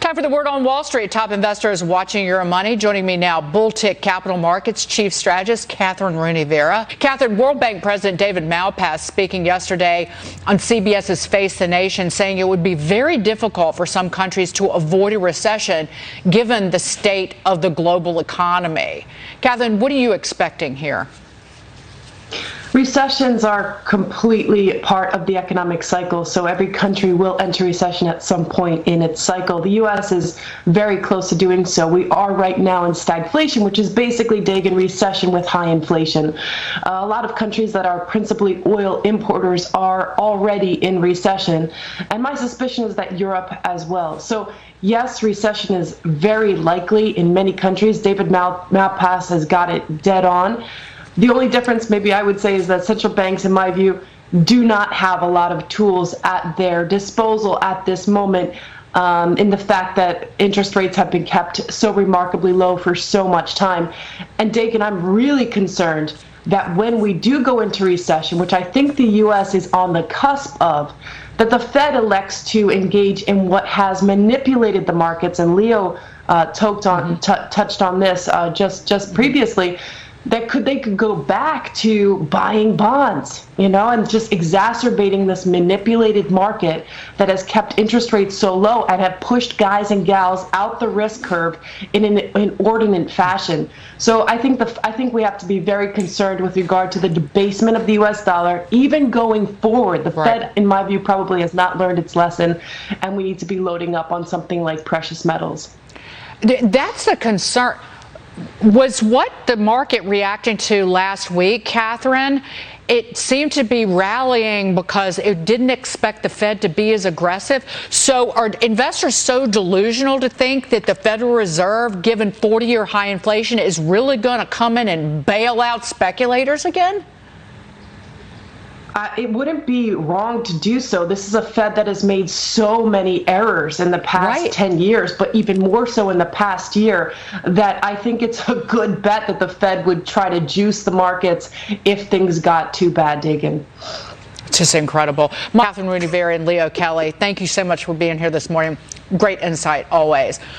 Time for the word on Wall Street. Top investors watching your money. Joining me now, Bull Tick Capital Markets Chief Strategist Kathryn Rooney Vera. Kathryn, World Bank President David Malpass speaking yesterday on CBS's Face the Nation, saying it would be very difficult for some countries to avoid a recession given the state of the global economy. Kathryn, what are you expecting here? Recessions are completely part of the economic cycle, so every country will enter recession at some point in its cycle. The U.S. is very close to doing so. We are right now in stagflation, which is basically digging recession with high inflation. A lot of countries that are principally oil importers are already in recession, and my suspicion is that Europe as well. So yes, recession is very likely in many countries. David Malpass has got it dead on. The only difference, maybe I would say, is that central banks, in my view, do not have a lot of tools at their disposal at this moment, in the fact that interest rates have been kept so remarkably low for so much time. And Dakin, I'm really concerned that when we do go into recession, which I think the U.S. is on the cusp of, that the Fed elects to engage in what has manipulated the markets, and Leo touched on this just previously, that they could go back to buying bonds, and just exacerbating this manipulated market that has kept interest rates so low and have pushed guys and gals out the risk curve in an inordinate fashion. So I think we have to be very concerned with regard to the debasement of the U.S. dollar, even going forward. The Fed, in my view, probably has not learned its lesson, and we need to be loading up on something like precious metals. That's the concern. Was what the market reacting to last week, Kathryn? It seemed to be rallying because it didn't expect the Fed to be as aggressive. So are investors so delusional to think that the Federal Reserve, given 40-year high inflation, is really going to come in and bail out speculators again? It wouldn't be wrong to do so. This is a Fed that has made so many errors in the past 10 years, but even more so in the past year, that I think it's a good bet that the Fed would try to juice the markets if things got too bad, Dagan. Just incredible. Kathryn Rooney Vera and Leo Kelly, thank you so much for being here this morning. Great insight always.